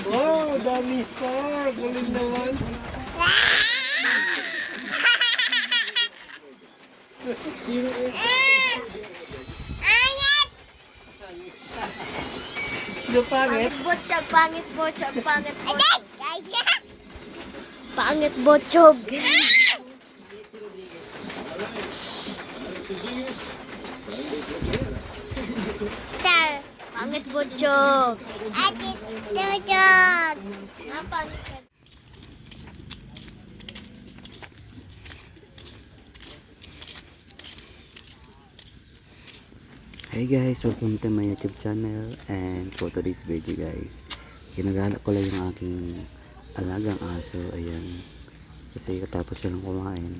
Wow, dami star. Galing naman. Sino pangit? Pangit botchog, pangit botchog. Pangit botchog. Star, pangit botchog. Ate, botchog. Pangit ka. Hey guys, welcome to my YouTube channel, and for today's video guys, ginagala ko lang yung aking alagang aso. Ayan, kasi katapos siya lang kumain.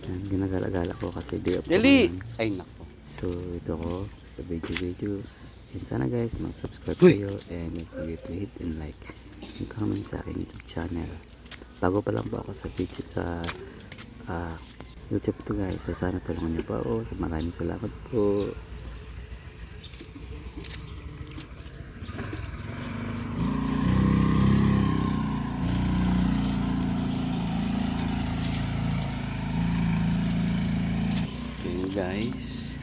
Ayan, ginagala-gala ko kasi day off ko ngayon. Ay nako. So ito ko sa video, and sana guys mag-subscribe kayo, and don't forget to hit and like and comment sa aking YouTube channel. Bago pa lang po ako sa video sa YouTube to guys, so sana tulungan niyo po ako. So maraming salamat po. Guys,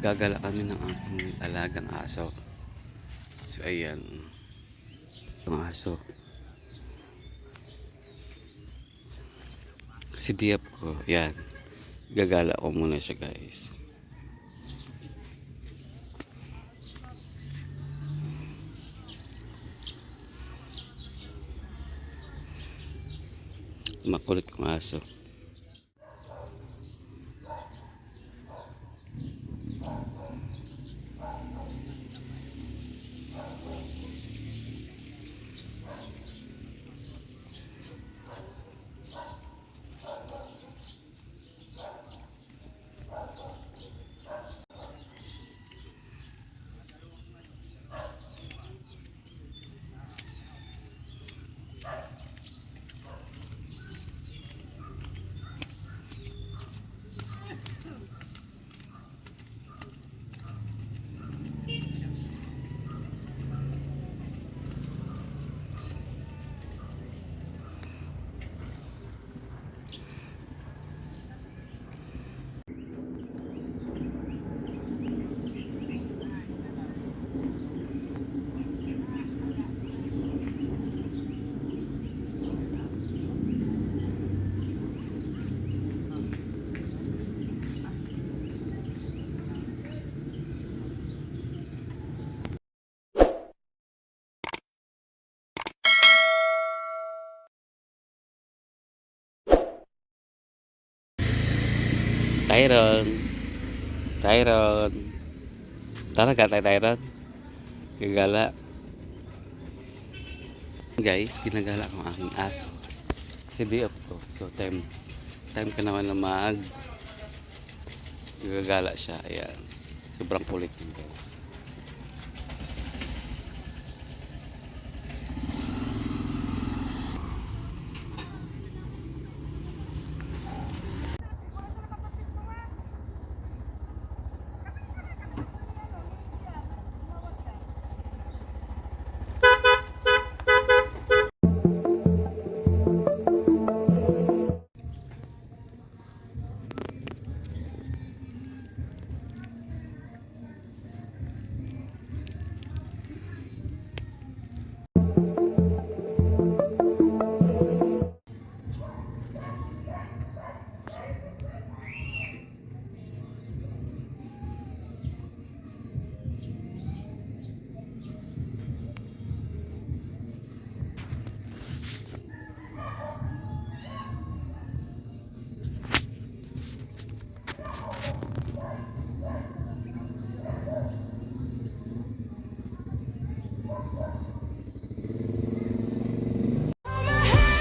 gagala kami ng aking alagang aso. So ayan, yung aso si Diap ko, yan, gagala ko muna siya guys. Makulit kong aso. Tyron, tara ka tayo Tyron, gagala guys. Ginagala ko ang aking aso si Diop ko. So time ka naman na gagala siya. Ayan, sobrang kulit yun guys.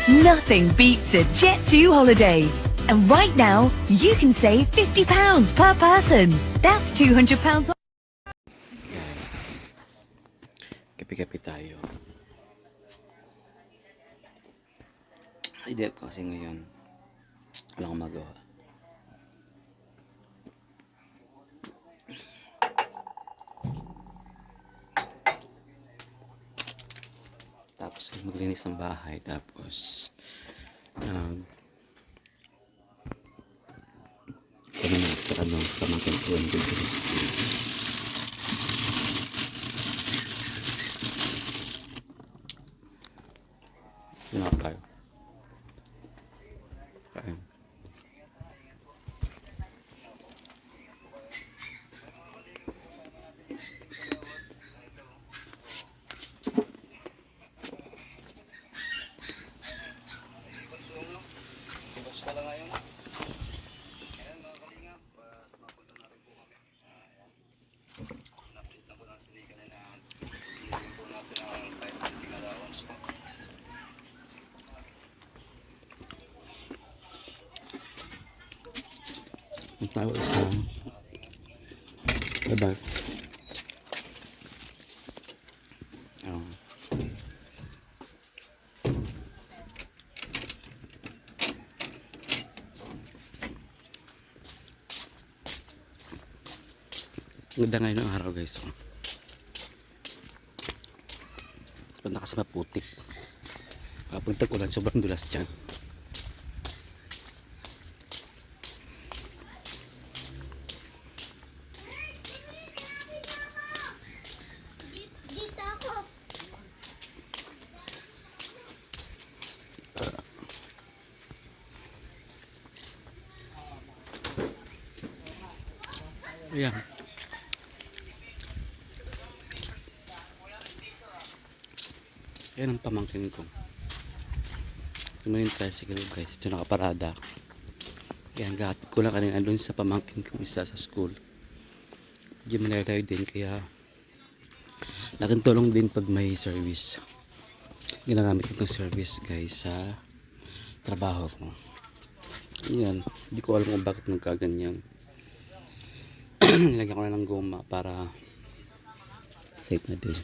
Nothing beats a Jet2 holiday. And right now, you can save £50 per person. That's £200 Guys, kapi-kapi tayo. Hindi ko kasi ngayon wala akong magawa. umalis ng bahay. Tapos, kami na sa kanong pamangkin ko ang dito. Sinapay. Kain. Ang tao sa diba? Oh. Ganda ngayon ang araw guys. Punta kasi maputik. Kapag tag-ulan sobrang dulas dyan. Dito ako. Ayan. Yan ang pamangkin ko. Ano yung tricycle guys? Ito nakaparada. Yan, gahatid ko lang kanina doon sa pamangkin ko isa sa school. Hindi malalayo din kaya laking tulong din pag may service. Ginagamit itong service guys sa trabaho ko. Yan, hindi ko alam kung bakit nagkaganyan. Nilagyan ko na ng goma para safe na din.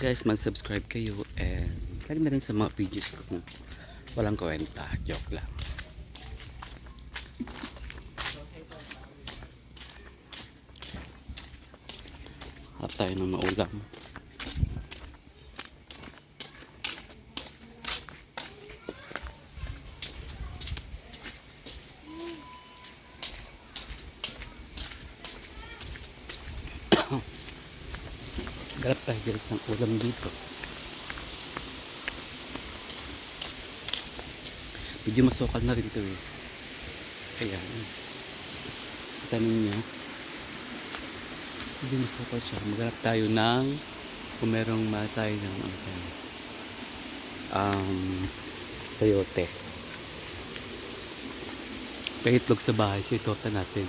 Guys, mag-subscribe kayo and like na rin sa mga videos ko kung walang kwenta. Joke lang. Harap tayo ng maulam. Garap tayo guys ng ulam dito. Medyo masukal na rin ito eh. Ayan. Kita ninyo. Medyo masukal siya. Magharap tayo ng kung merong matay ng sayote. Paitlog sa bahay. So itorta natin.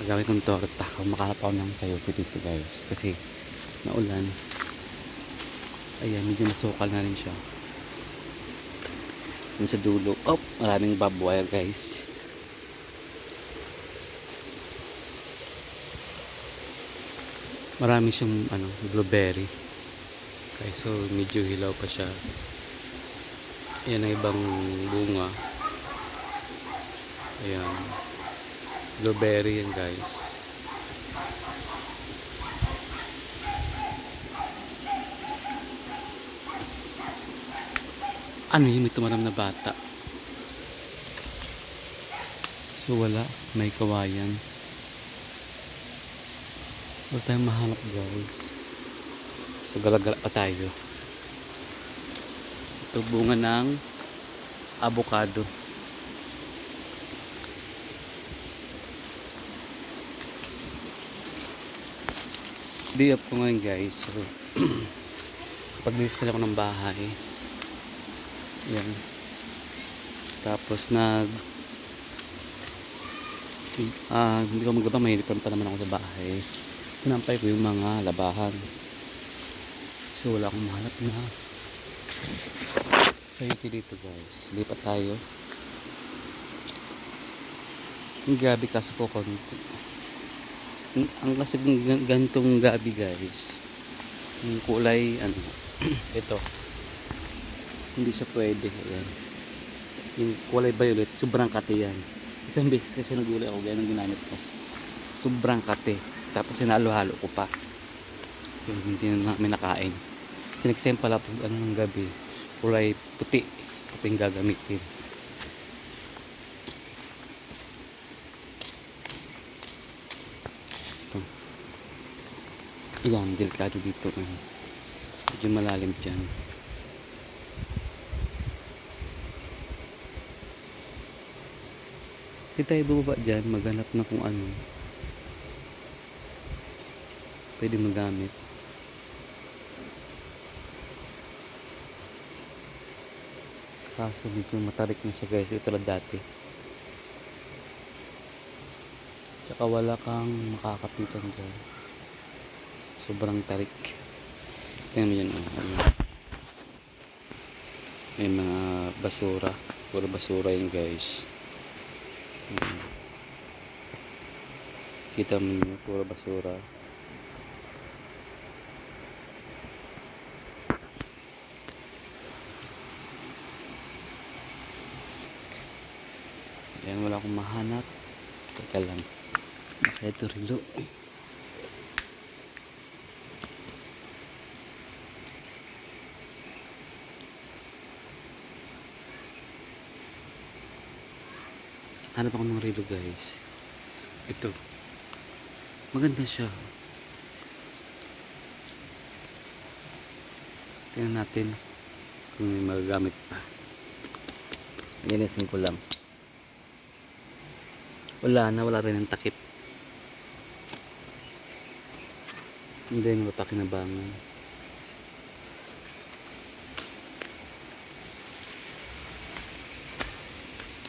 Magamit ng torta kung makakapaw ng sayote dito guys. Kasi naulan. Ayan, medyo masukal na rin siya. Yung sa dulo. Oh, maraming barbed wire guys. Marami siyang blueberry. Okay, so medyo hilaw pa siya. Ayan ang ibang bunga. Ayan. Blueberry yan guys. Ano yun, may tumaram na bata. So wala, may kawayan. Wala tayong mahanap guys. So galagala pa tayo. Ito bunga ng avocado. Day up ko ngayon guys. So paglinis na ako ng bahay. Yan. Tapos hindi ko maglaba, mahilipan pa naman ako sa bahay. Sinampay ko yung mga labahan. So wala akong mahanap na sayote dito guys. Lipat tayo. Yung gabi kasi po konti. Ang kasi gantong gabi guys. Yung kulay ito. Hindi siya pwede. Ayan. Yung kulay violet, sobrang kate yan. Isang beses kasi nagulay ako, ganyan ang ginamit ko. Sobrang kate. Tapos sinalo-halo ko pa. Yung hindi na namin nakain. Next time pala pag ano ng gabi, kulay puti. Ito yung gagamitin. Ito. Iyan, delikado dito. Medyo malalim dyan. Hindi tayo bubaba dyan, maghanap na kung ano pwede magamit. Kaso medyo matarik na siya guys, ito lang dati. Tsaka wala kang makakapitan dyan. Sobrang tarik. Tingnan mo yan. May mga basura. Puro basura yun guys. Kita mo yun, puro basura. Ayan, wala akong mahanap. Teka lang. Baka ito rilo. Hanap ako ng rilo guys. Ito. Maganda siya. Tingnan natin kung may magagamit pa. Linisin ko lang. Wala na, wala rin ang takip. And then, wala pa kinabangan.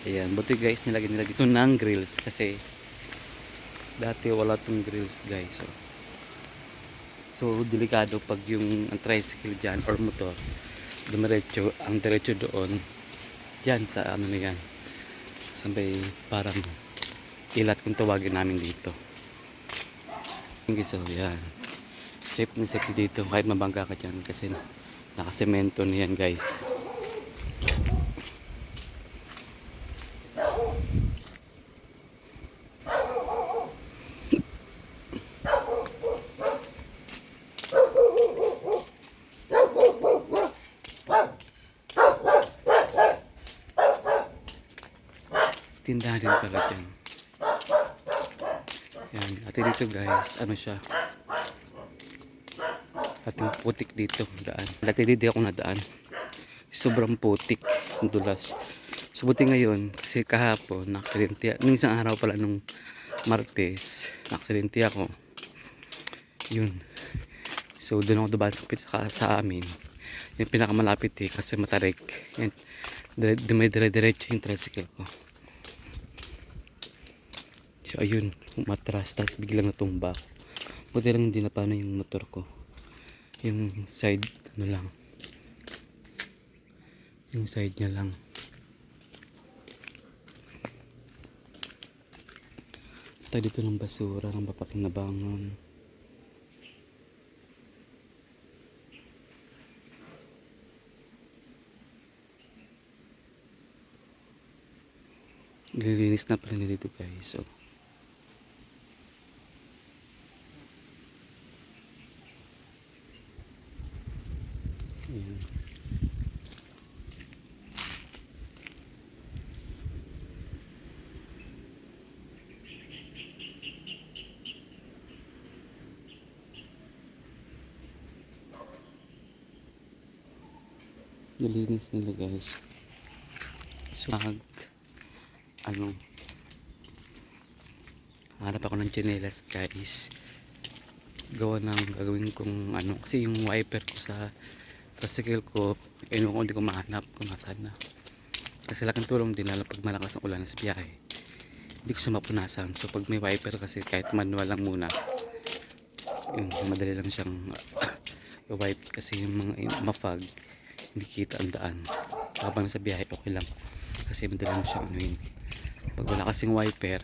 Ayan, buti guys, nilagyan nila dito ng grills kasi dati wala tong grills guys. So delikado pag yung ang tricycle dyan or motor dumiretso, ang diretso doon dyan sa ano na yan. Sabay parang ilat kung tawagin namin dito. So yan, safe na safe dito kahit mabangga ka dyan kasi nakasemento na yan guys. Tindahan din pala dyan. Yan. At dito guys, ano siya? At yung putik dito, daan. Dati dito ako nadaan. Sobrang putik, dulas. So buti ngayon, kasi kahapon, nakaksidente. Nung isang araw pala nung Martes, nakaksidente ako. Yun. So doon ako dumaan sa amin. Yung pinakamalapit kasi matarik. Yan. Dumay-dire-diretso yung tricycle ko. So ayun, matras, tapos biglang natumba. Buti lang hindi na paano yung motor ko. Yung side, ano lang. Yung side niya lang. Tayo dito ng basura, ng papakinabangon. Nililinis na pala nila dito guys. So ayan. Nilinis nila guys. So ano, hanap ako ng tsinelas guys. Gawa ng gagawin kong ano, kasi yung wiper ko sa tricycle ko, hindi ko mahanap kung nasaan na. Kasi laking tulong din lalo pag malakas ang ulan sa biyahe. Hindi ko siya mapunasan. So pag may wiper kasi kahit manual lang muna, yun, madali lang siyang wipe kasi yung mga mafag hindi kita ang daan. Habang sa biyahe okay lang kasi madali lang siyang ano yun. Pag wala kasing wiper,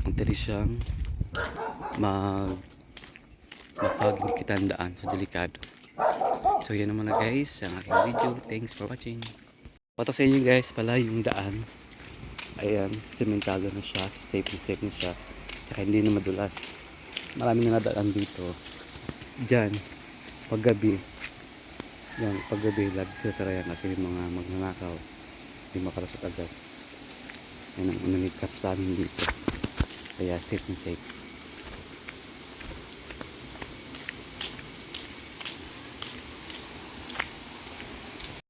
madali siyang mafag, hindi kita ang daan. So delikado. So yan naman na guys ang aking video. Thanks for watching. Patok sa inyo guys pala yung daan. Ayan, sementado na siya. Safe na siya. Tsaka hindi na madulas. Marami na nadaan dito. Diyan, paggabi. Yan, paggabi, lagi sila sarayan kasi yung mga magnanakaw. Hindi makalusot agad. Yan ang unanikap sa amin dito. Kaya safe na safe.